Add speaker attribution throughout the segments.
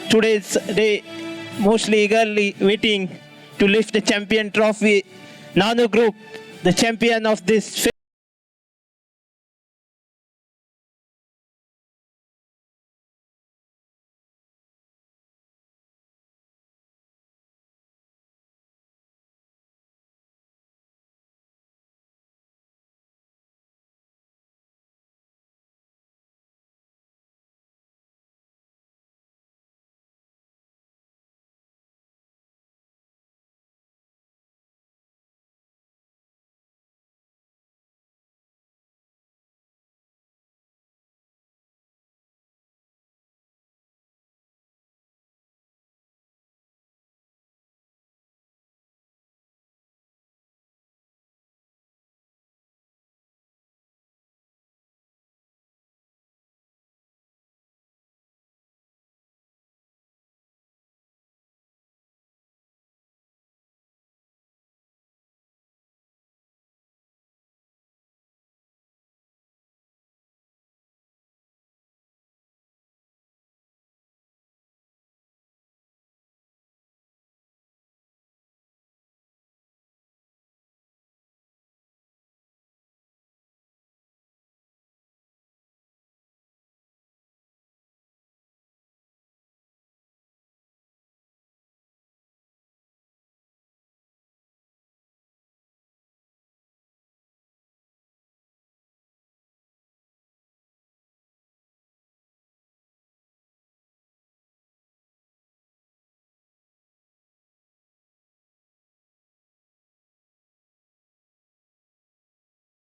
Speaker 1: today's day, mostly eagerly waiting to lift the champion trophy. Nano Group, the champion of this.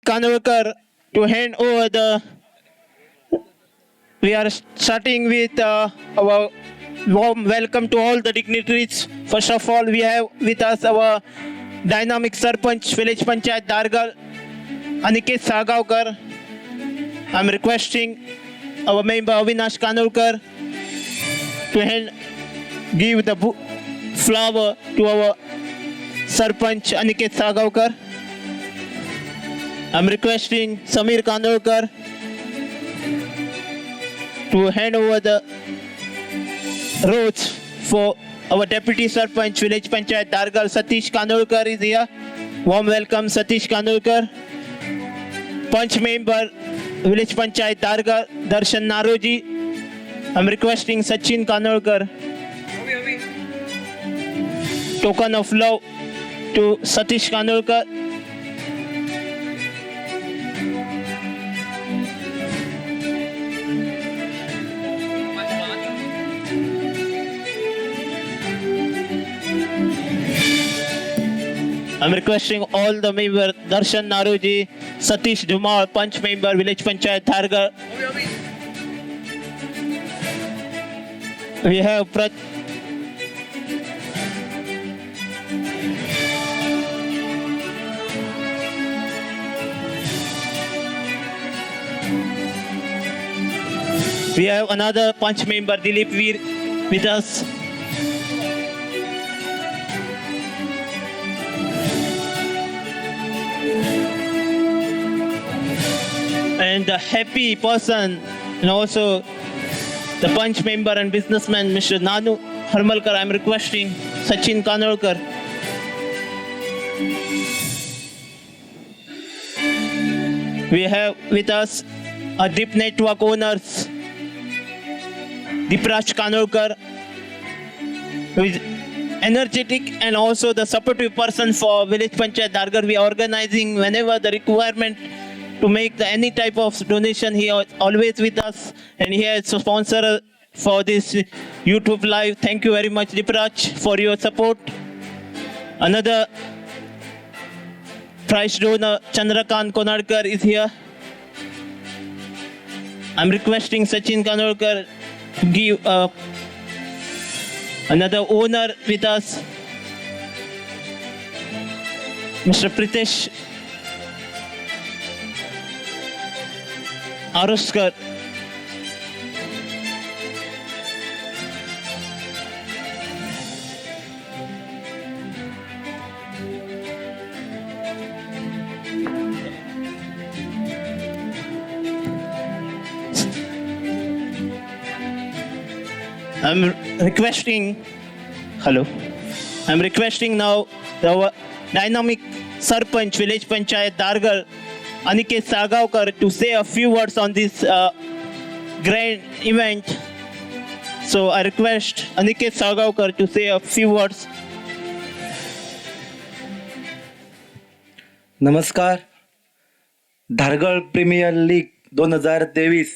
Speaker 1: Kanwalkar to hand over the. We are starting with our warm welcome to all the dignitaries. First of all, we have with us our dynamic Sarpanch, Village Panchayat Dargal, Aniket Sagavkar. I'm requesting our member Avinash Kanwalkar to give the flower to our Sarpanch Aniket Sagavkar. I'm requesting Samir Kanwalkar to hand over the roads for our Deputy Sarpanch Village Panchayat Dargal. Satish Kanwalkar is here. Warm welcome Satish Kanwalkar. Punch member Village Panchayat Dargal Darshan Naroji. I'm requesting Sachin Kanwalkar. Token of love to Satish Kanwalkar. I'm requesting all the members, Darshan Naroji, Satish Dhumal, Punch member, Village Panchayat Dargal. We have another Punch member, Dilip Veer, with us. And the happy person, and also the Punch member and businessman, Mr. Nanu Harmalkar. I'm requesting Sachin Kanwalkar. We have with us a Deep Network owners, Dipraj Kanwalkar, who is energetic and also the supportive person for Village Panchayat Dargar. We are organizing whenever the requirement to make any type of donation. He is always with us, and he has a sponsor for this YouTube live. Thank you very much, Dipraj, for your support. Another prize donor, Chandrakant Konadkar, is here. I'm requesting Sachin Kanwalkar to give another owner with us, Mr. Pritesh Aruskar. I'm requesting, hello. I'm requesting now the dynamic Sarpanch, Village Panchayat Dargal, Aniket Sagavkar to say a few words on this grand event. So I request Aniket Sagavkar to say a few words.
Speaker 2: नमस्कार. Dhargal premier league 2023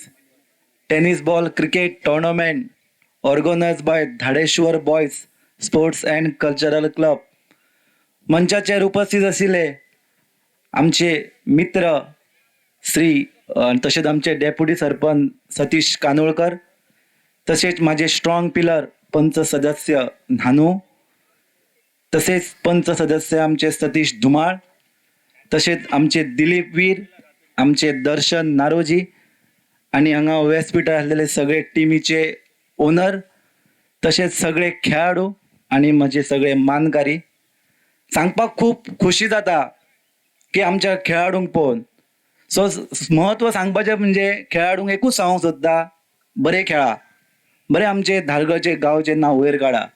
Speaker 2: tennis ball cricket tournament organised by Dhadeshwar boys sports and cultural club मंचाचेर उपस्थित आशिल्ले आमचे मित्र श्री तसेच आमचे deputy sarpanch Satish Kanolkar, तसेच माझे strong pillar पंच सदस्य न्हानू, तसेच पंच सदस्य आमचे सतीश धुमाळ, तसेच आमचे दिलीप वीर, आमचे दर्शन नारोजी आणि हांगा व्यासपीठार आसलेले सगळे टिमीचे ओनर, तसेच सगळे खेळाडू आणि माझे सगळे मानकारी. सांगपाक खूप खुशी जाता की आमच्या खेळाडूंक पळोवन. सो महत्व सांगपाचें म्हणजे खेळाडूंक एकूच सांगूंक सोदता, बरे खेळा, बरे आमचे धारगळचे गांवचें नांव वयर काडा,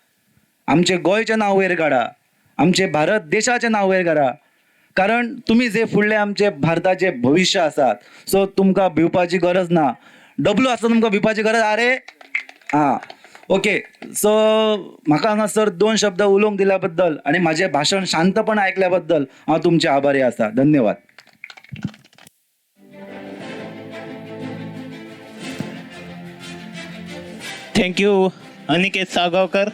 Speaker 2: आमचे गोंयचें नांव वयर काडा, आमचे भारत देशाचें नांव वयर काडा. कारण तुम्ही जे फुडले आमचे भारताचे भविष्य आसात. सो तुमकां भिवपाची गरज ना. डबलू आसा तुमकां भिवपाची गरज आरे. हां, ओके. सो म्हाका हांगासर 2 शब्द उलोवंक दिल्या बद्दल आनी म्हाजें भाशण शांतपण आयकल्या बद्दल हांव तुमचे आभारी आसा. धन्यवाद.
Speaker 1: थँक्यू अनिकेत सागावकर.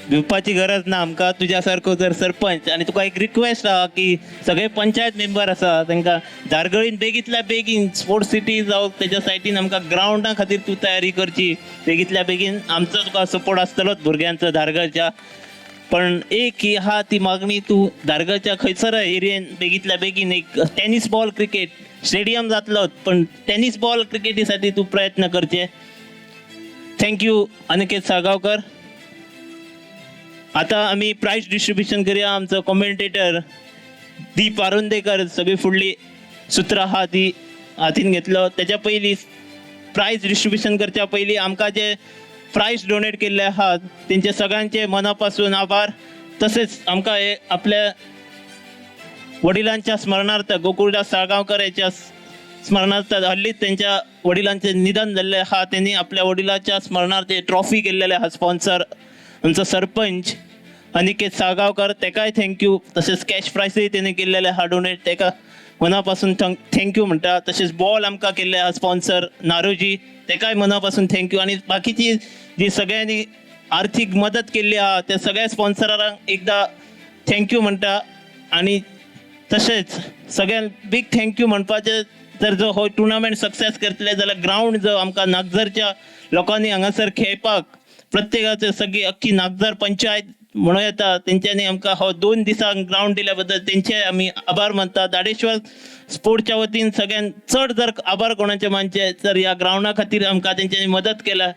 Speaker 1: भिवपाची गरज ना आमकां. तुज्या सारको जर सरपंच आनी तुका एक रिक्वेस्ट आहा की सगळे पंचायत मेंबर आसा तांकां धारगळीन बेगीतल्या बेगीन स्पोर्ट्स सिटी जावं तेज्या सायटीन आमकां ग्रावंडा खातीर तूं तयारी करची. बेगीतल्या बेगीन आमचो तुका सपोर्ट आसतलोच भुरग्यांचो धारगळच्या. पण एक ही आहा ती मागणी, तूं धारगळच्या खंयसर एरियेन बेगीतल्या बेगीन एक टेनिस बॉल क्रिकेट स्टेडियम जातलोच, पण टेनिस बॉल क्रिकेटी साठी तूं प्रयत्न करचे. थँक्यू अनिकेत सागावकर. आता आम्ही प्राइज डिस्ट्रीब्युशन करूया. आमचो कॉमेंटेटर दीप आरुंदेकर सगळी फुडली सुत्रां आहा ती हातीन घेतलो. त्याच्या पयलीं प्राइज डिस्ट्रीब्युशन करच्या पयलीं आमकां जे प्राइज डोनेट केल्ले आहात तेंचे सगळ्यांचे मनापासून आभार. तसेच आमकां हे आपल्या वडिलांच्या स्मरणार्थ गोकुळदास साळगांवकर यांच्या स्मरणार्थ हल्लीच त्यांच्या वडिलांचे निधन झाले आहा. त्यांनी आपल्या वडिलांच्या स्मरणार्थ ट्रॉफी केलेले आहा. स्पॉन्सर आमचो सरपंच अनिकेत साळगांवकर, तेकाय थँक्यू. तसेच कॅश प्राइजय तेणे केल्लेले आहा डोनेट, तेका मनापासून थँक्यू म्हणटा. तसेच बॉल आमकां केल्ले आहा स्पॉन्सर नारोजी, तेकाय मनापासून थँक्यू. आणि बाकीची जी सगळ्यांनी आर्थिक मदत केल्ली आहा त्या सगळ्या स्पॉन्सरांक एकदा थँक्यू म्हणटा. आणि तसेच सगळ्यांक बिग थँक्यू म्हणपाचे, जर जो हो टुर्नामेंट सक्सेस करतले जाल्यार ग्राउंड जो आमकां नागझरच्या लोकांनी हांगासर खेळपाक प्रत्येकाचे सगळी अख्खी नागझर पंचायत म्हणून येता तेंच्यांनी आमकां हो 2 दिसांक ग्राउंड दिल्या बद्दल तेंचे आमी आभार मानता. दाडेश्वर स्पोर्ट्सच्या वतीन सगळ्यान चड जर आभार कोणाचे मानचे तर ह्या ग्राउंडा खातीर आमकां तेंच्यांनी मदत केला.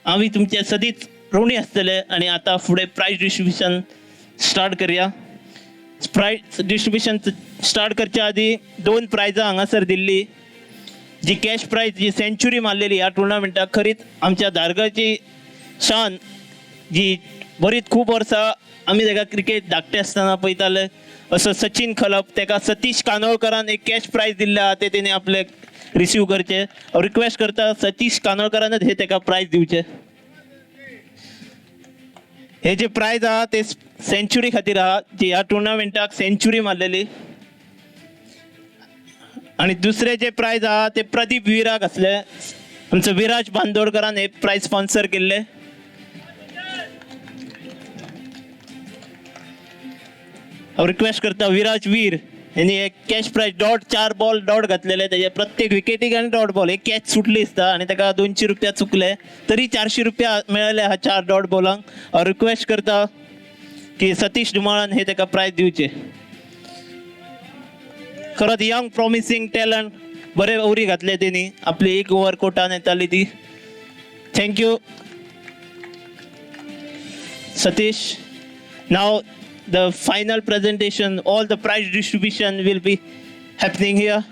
Speaker 1: आमी तुमचे सदींच ऋणी आसतले. आणि आता फुडें प्राइज डिस्ट्रीब्युशन स्टार्ट करूया. प्राइज डिस्ट्रीब्युशन स्टार्ट करच्या आधी 2 प्राइजां हांगासर दिल्ली. जी कॅश प्राइज जी सेंच्युरी मारलेली ह्या टुर्नामेंटाक, खरीच आमच्या धारगळची शान जी बरीच खूप वर्सां आमी ताका क्रिकेट धाकटे आसतना पळयताले. असो सचिन खलप, ताका सतीश कानोळकरान एक कॅश प्राइज दिल्ले आहा ते तेणे आपले रिसीव करचे. रिक्वेस्ट करता सतीश कानोळकरानच हे ताका प्राइज दिवचे. हे जे प्राइज आहा ते सेंच्युरी खातीर आहा, जी ह्या टुर्नामेंटाक सेंच्युरी मारलेली. आणि दुसरे जे प्राइज आहा ते प्रदीप विराक आसले. आमचो विराज बांदोडकरान हे प्राइज स्पॉन्सर केल्ले. रिक्वेस्ट करता विराज वीर यांनी एक cash prize dot 4 ball dot घातलेले. त्याचे प्रत्येक विकेटीक आणि डॉट बॉल एक कॅच सुटली असता आणि ताका 200 रुपया चुकले तरी 400 रुपया मेळले हा 4 डॉट बॉलांक. रिक्वेस्ट करता की सतीश धुमाळान हे ताका प्राइज दिवचे. खरंच यंग प्रॉमिसिंग टॅलंट, बरे ओव्हरी घातले त्यांनी, आपली 1 ओव्हर कोटान येताली ती. Thank you Satish. Now the final presentation, all the prize distribution will be happening here.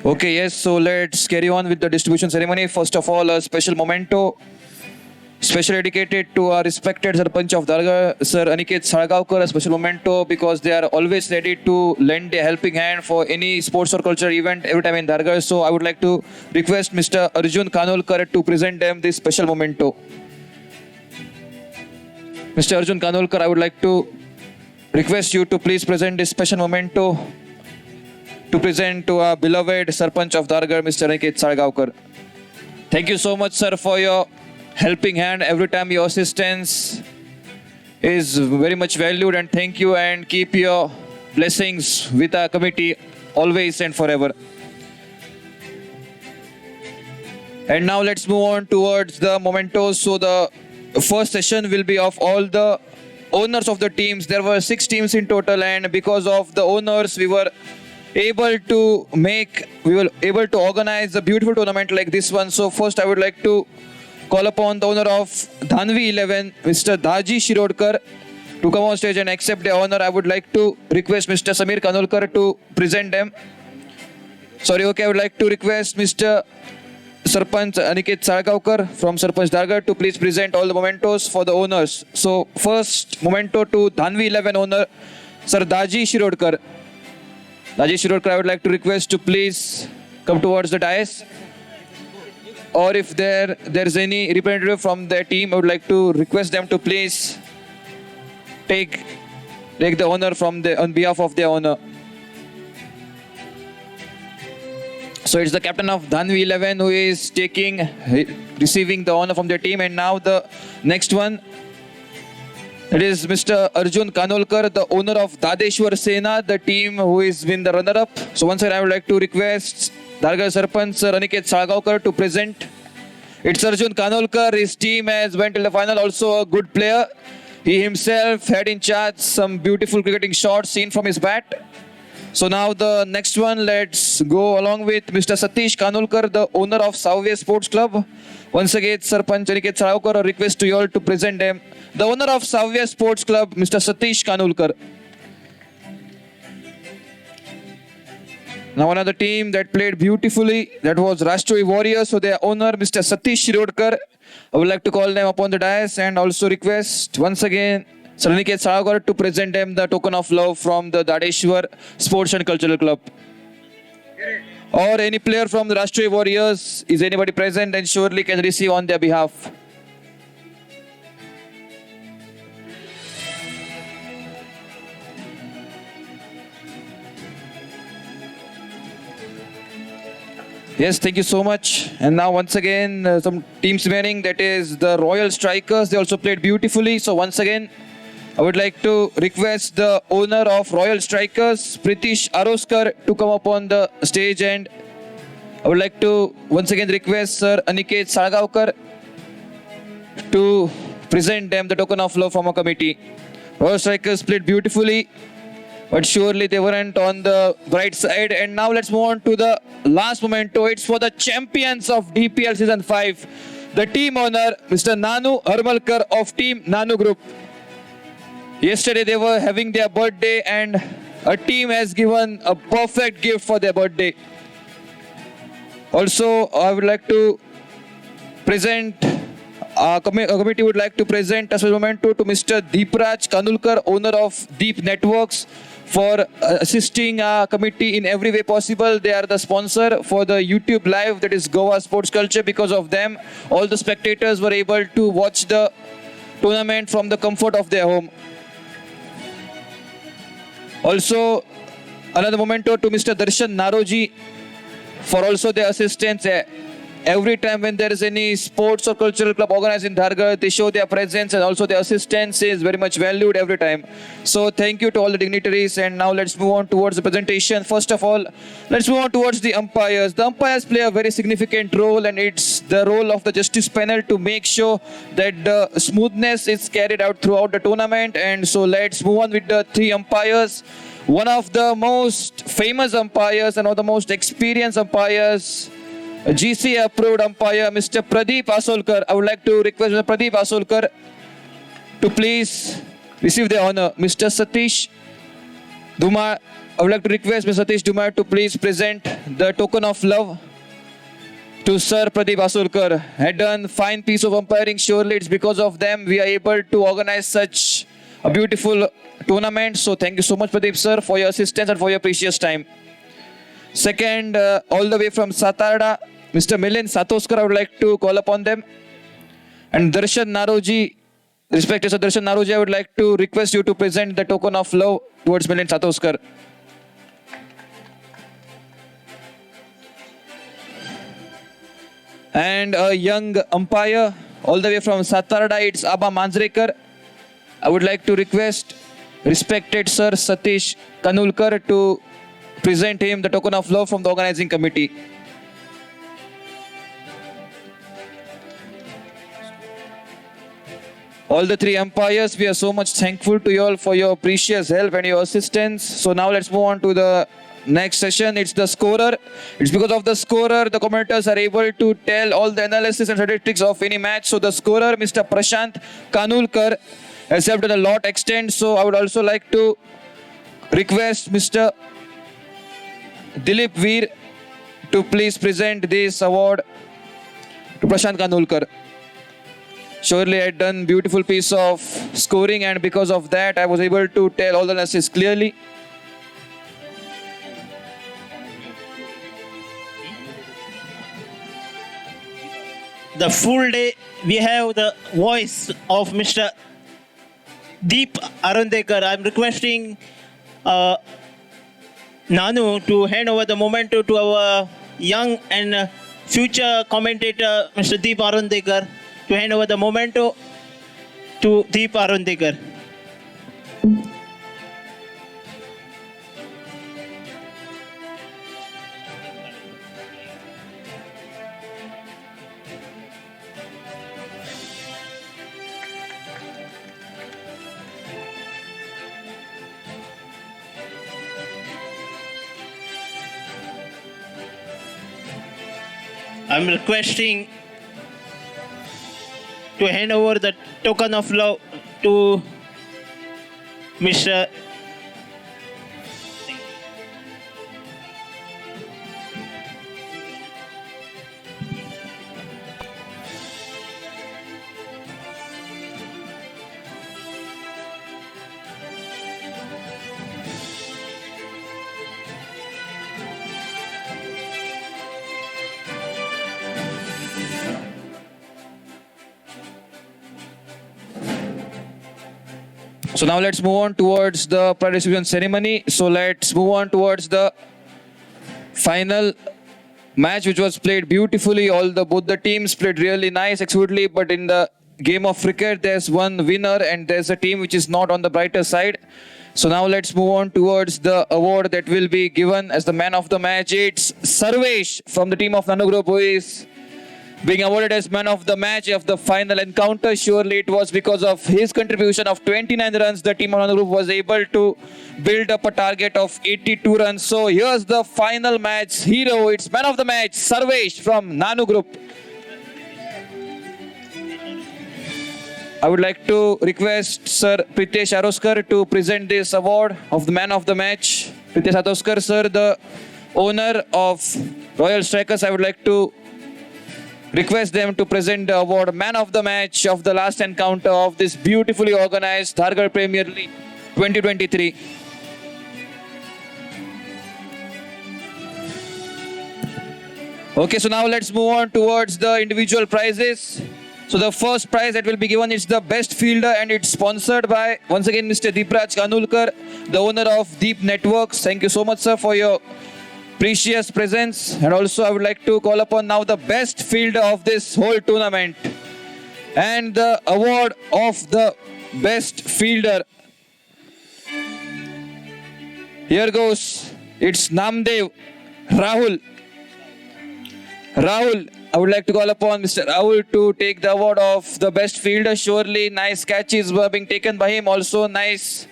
Speaker 3: Okay, yes, so let's carry on with the distribution ceremony. First of all, a special memento, specially dedicated to our respected Sarpanch of Dargar, Sir Aniket Salgaonkar, a special memento because they are always ready to lend a helping hand for any sports or culture event every time in Dargar. So I would like to request Mr. Arjun Kanolkar to present them this special memento. Mr. Arjun Kanolkar, I would like to request you to please present this special memento to present to our beloved Sarpanch of Dargar, Mr. Aniket Salgaonkar. Thank you so much, sir, for your helping hand. Every time your assistance is very much valued, and thank you and keep your blessings with our committee always and forever. And now let's move on towards the mementos. So the first session will be of all the owners of the teams. There were 6 teams in total, and because of the owners, we were able to organize a beautiful tournament like this one. So first I would like to call upon the owner of Dhanvi 11, Mr. Daji Shirodkar, to come on stage and accept the honor. I would like to request Mr. Samir Kanolkar to present them. I would like to request Mr. Sarpanch Aniket Salgaonkar from Sarpanch Dargar to please present all the mementos for the owners. So first memento to Dhanvi 11 owner, Sir Daji Shirodkar. Daji Shirodkar, I would like to request to please come towards the dais. Or if there is any representative from their team, I would like to request them to please take the honor on behalf of their owner. So it's the captain of Dhanvi 11 who is receiving the honor from their team. And now the next one, it is Mr. Arjun Kanolkar, the owner of Dadeshwar Sena, the team who has been the runner-up. So once again, I would like to request Dargar Sarpanch Sir Aniket Salgaonkar to present. It's Arjun Kanolkar. His team has went to the final. Also a good player. He himself had in charge some beautiful cricketing shots seen from his bat. So now the next one, let's go along with Mr. Satish Kanolkar, the owner of Savya Sports Club. Once again, Sarpanch Aniket Salgaonkar, a request to you all to present them. The owner of Savya Sports Club, Mr. Satish Kanolkar. Now another team that played beautifully, that was Rashtriya Warriors. So their owner, Mr. Satish Shirodkar, I would like to call them upon the dais and also request once again Sir Aniket Salgaonkar to present them the token of love from the Dadeshwar Sports and Cultural Club. Or any player from the Rashtriya Warriors, is anybody present, and surely can receive on their behalf. Yes, thank you so much. And now once again, some teams remaining, that is the Royal Strikers. They also played beautifully. So once again, I would like to request the owner of Royal Strikers, Pritish Aroskar, to come up on the stage, and I would like to once again request Sir Aniket Salgaonkar to present them the token of love from a committee. Royal Strikers played beautifully, but surely they weren't on the bright side. And now let's move on to the last memento. It's for the champions of DPL Season 5. The team owner, Mr. Nanu Harmalkar of Team Nanu Group. Yesterday they were having their birthday, and a team has given a perfect gift for their birthday. Also, I would like to present, a committee would like to present a special memento to Mr. Deepraj Kanulkar, owner of Deep Networks, for assisting our committee in every way possible. They are the sponsor for the YouTube Live, that is Goa Sports Culture. Because of them, all the spectators were able to watch the tournament from the comfort of their home. Also, another memento to Mr. Darshan Naroji for also their assistance. Every time when there is any sports or cultural club organized in Dargar, they show their presence, and also their assistance is very much valued every time. So thank you to all the dignitaries. And now let's move on towards the presentation. First of all, let's move on towards the umpires. The umpires play a very significant role, and it's the role of the justice panel to make sure that the smoothness is carried out throughout the tournament. And so let's move on with the 3 umpires. One of the most famous umpires and one of the most experienced umpires, GC approved umpire, Mr. Pradeep Asolkar. I would like to request Mr. Pradeep Asolkar to please receive the honor. Mr. Satish Dumar, I would like to request Mr. Satish Dumar to please present the token of love to Sir Pradeep Asulkar. Had done fine piece of umpiring. Surely it's because of them we are able to organize such a beautiful tournament. So thank you so much, Pradeep sir, for your assistance and for your precious time. Second, all the way from Satarda, Mr. Milind Satoskar, I would like to call upon them. And Darshan Naroji, respected Sir Darshan Naroji, I would like to request you to present the token of love towards Milind Satoskar. And a young umpire, all the way from Satarda, it's Abba Manjrekar. I would like to request respected Sir Satish Kanulkar to present him the token of love from the organizing committee. All the three umpires, we are so much thankful to you all for your precious help and your assistance. So now let's move on to the next session. It's the scorer. It's because of the scorer the commentators are able to tell all the analysis and statistics of any match. So the scorer, Mr. Prashant Kanulkar, has helped in a lot extent. So I would also like to request Mr. Dilip Veer to please present this award to Prashant Kanulkar. Surely I had done beautiful piece of scoring, and because of that I was able to tell all the analysis clearly.
Speaker 1: The full day we have the voice of Mr. Deep Arundekar. I'm requesting Nanu to hand over the momentum to our young and future commentator, Mr. Deep Arundekar, to hand over the memento to Deep Arundekar. I'm requesting to hand over the token of love to Mr.
Speaker 3: So now let's move on towards the prize distribution ceremony. So let's move on towards the final match, which was played beautifully. Both the teams played really nice, expertly, but in the game of cricket, there's one winner and there's a team which is not on the brighter side. So now let's move on towards the award that will be given as the man of the match. It's Sarvesh from the team of Nanu Group, who is being awarded as man of the match of the final encounter. Surely it was because of his contribution of 29 runs the team of Nanu Group was able to build up a target of 82 runs. So here's the final match hero. It's man of the match, Sarvesh from Nanu Group. I would like to request Sir Pritesh Aroskar to present this award of the man of the match. Pritesh Aroskar, sir, the owner of Royal Strikers, I would like to request them to present the award man of the match of the last encounter of this beautifully organized Dhargad Premier League 2023. Okay, so now let's move on towards the individual prizes. So the first prize that will be given is the best fielder, and it's sponsored by once again Mr. Deepraj Kanulkar, the owner of Deep Networks. Thank you so much, sir, for your precious presence. And also I would like to call upon now the best fielder of this whole tournament, and the award of the best fielder, here goes. It's Namdev Rahul. I would like to call upon Mr. Rahul to take the award of the best fielder. Surely nice catches were being taken by him, also nice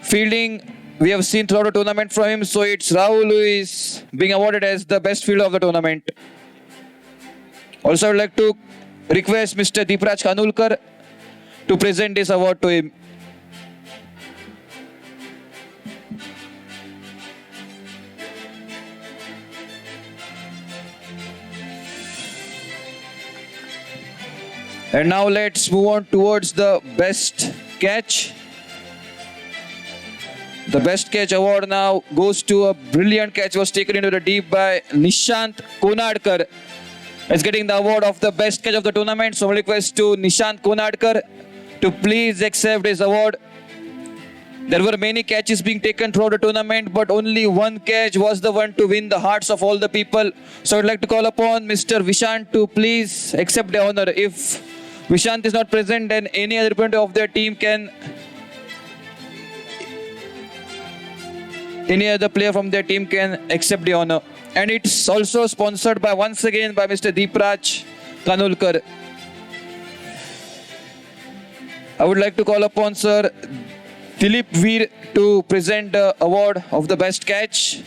Speaker 3: fielding we have seen throughout the tournament from him. So it's Rahul who is being awarded as the best fielder of the tournament. Also I would like to request Mr. Deepraj Kanulkar to present this award to him. And now let's move on towards the best catch. The best catch award now goes to a brilliant catch was taken into the deep by Nishant Konadkar. Is getting the award of the best catch of the tournament. So I request to Nishant Konadkar to please accept his award. There were many catches being taken throughout the tournament, but only one catch was the one to win the hearts of all the people. So I'd like to call upon Mr. Vishant to please accept the honor. If Vishant is not present, then any other representative of their team can, any other player from their team can accept the honor. And it's also sponsored by, once again, by Mr. Deepraj Kanulkar. I would like to call upon Sir Dilip Veer to present the award of the best catch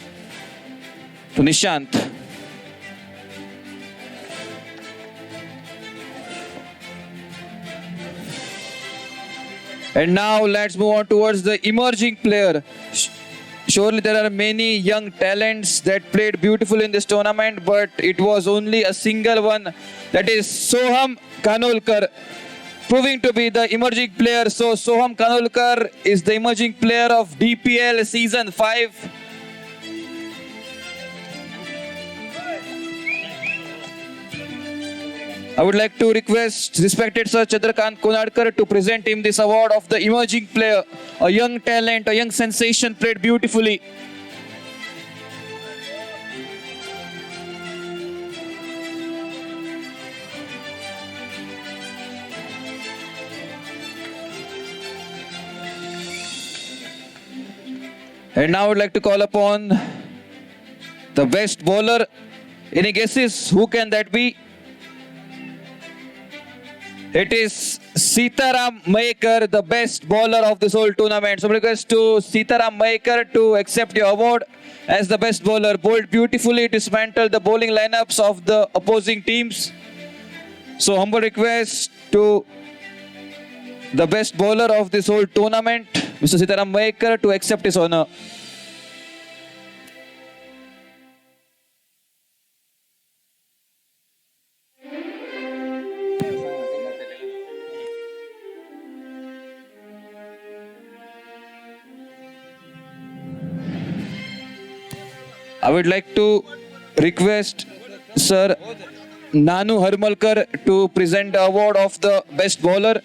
Speaker 3: to Nishant. And now let's move on towards the emerging player. Surely there are many young talents that played beautifully in this tournament, but it was only a single one, that is Soham Kanolkar, proving to be the emerging player. So Soham Kanolkar is the emerging player of DPL Season 5. I would like to request respected Sir Chandrakant Konadkar to present him this award of the emerging player, a young talent, a young sensation, played beautifully. And now I would like to call upon the best bowler. Any guesses? Who can that be? It is Sitaram Mayekar, the best bowler of this whole tournament. So I request to Sitaram Mayekar to accept your award as the best bowler. Bowled beautifully, dismantled the bowling lineups of the opposing teams. So humble request to the best bowler of this whole tournament, Mr. Sitaram Mayekar, to accept his honor. I would like to request Sir Nanu Harmalkar to present the award of the best bowler.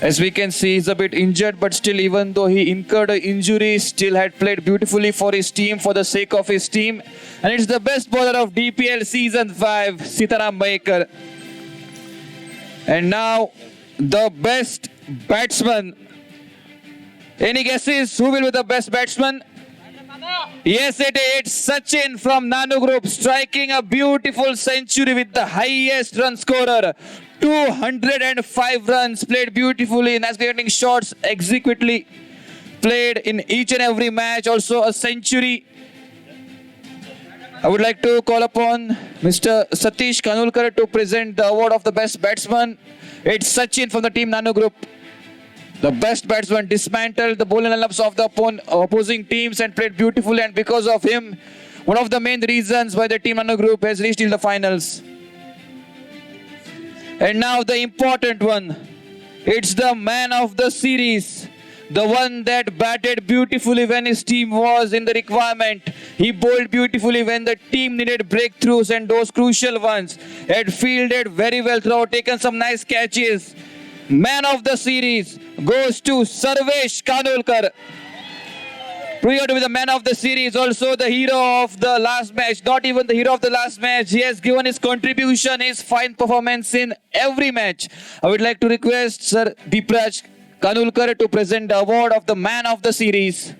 Speaker 3: As we can see, he's a bit injured, but still, even though he incurred an injury, still had played beautifully for his team, for the sake of his team. And it's the best bowler of DPL Season 5, Sitaram Mayekar. And now, the best batsman. Any guesses? Who will be the best batsman? Yes, it's Sachin from Nano Group, striking a beautiful century with the highest run scorer. 205 runs, played beautifully, and as getting shots exquisitely played in each and every match. Also a century. I would like to call upon Mr. Satish Kanulkar to present the award of the best batsman. It's Sachin from the team Nano Group. The best batsman dismantled the bowling lineups of the opposing teams and played beautifully, and because of him, one of the main reasons why the team Nano Group has reached in the finals. And now the important one. It's the man of the series. The one that batted beautifully when his team was in the requirement. He bowled beautifully when the team needed breakthroughs and those crucial ones. Had fielded very well throughout, taken some nice catches. Man of the series goes to Sarvesh Kanolkar. Prior to be the man of the series, also the hero of the last match. Not even the hero of the last match. He has given his contribution, his fine performance in every match. I would like to request Sir Deepraj Kanulkar to present the award of the man of the series.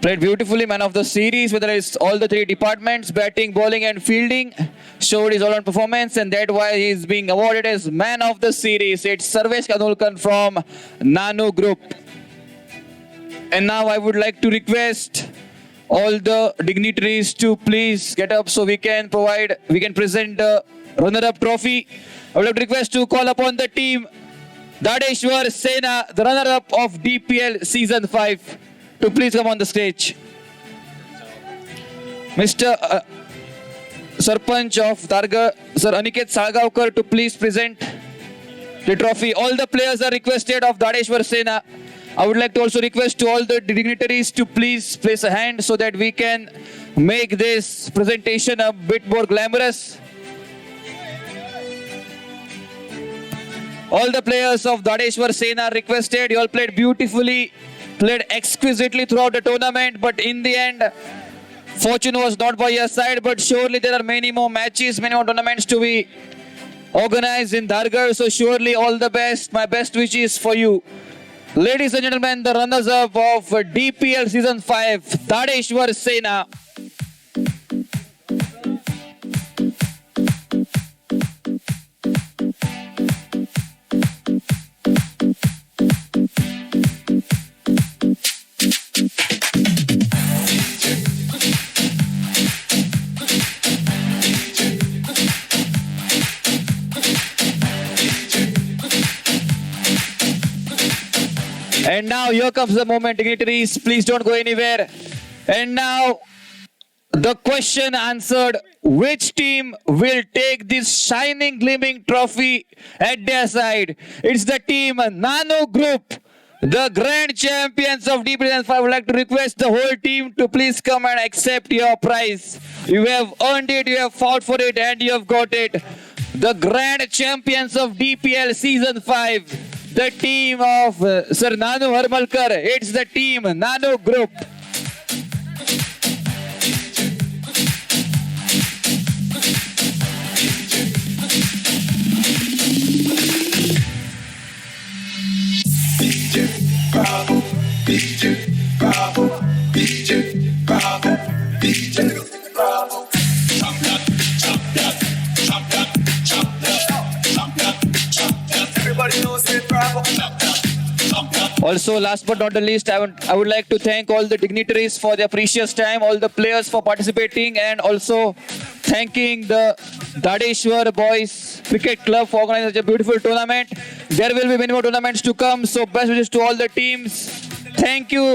Speaker 3: Played beautifully, man of the series, whether it's all the three departments, batting, bowling and fielding, showed his all-round performance, and that's why he's being awarded as man of the series. It's Sarvesh Kanulkar from Nano Group. And now I would like to request all the dignitaries to please get up so we can present the runner-up trophy. I would like to request to call upon the team Dadeshwar Sena, the runner-up of DPL Season 5, to please come on the stage. Mr. Sarpanch of Dargar, Sir Aniket Salgaonkar, to please present the trophy. All the players are requested of Dadeshwar Sena. I would like to also request to all the dignitaries to please place a hand so that we can make this presentation a bit more glamorous. All the players of Dadeshwar Sena are requested. You all played beautifully, played exquisitely throughout the tournament, but in the end, fortune was not by your side. But surely there are many more matches, many more tournaments to be organized in Dargar. So surely all the best. My best wishes for you. Ladies and gentlemen, the runners-up of DPL Season 5, Dadeshwar Sena. And now here comes the moment, dignitaries. Please don't go anywhere. And now the question answered. Which team will take this shining, gleaming trophy at their side? It's the team Nano Group, the grand champions of DPL. I would like to request the whole team to please come and accept your prize. You have earned it, you have fought for it, and you have got it. The grand champions of DPL Season 5. The team of Sir Nanu Harmalkar. It's the team Nano Group. Also, last but not the least, I would like to thank all the dignitaries for their precious time, all the players for participating, and also thanking the Dadeshwar Boys Cricket Club for organizing such a beautiful tournament. There will be many more tournaments to come, so best wishes to all the teams. Thank you.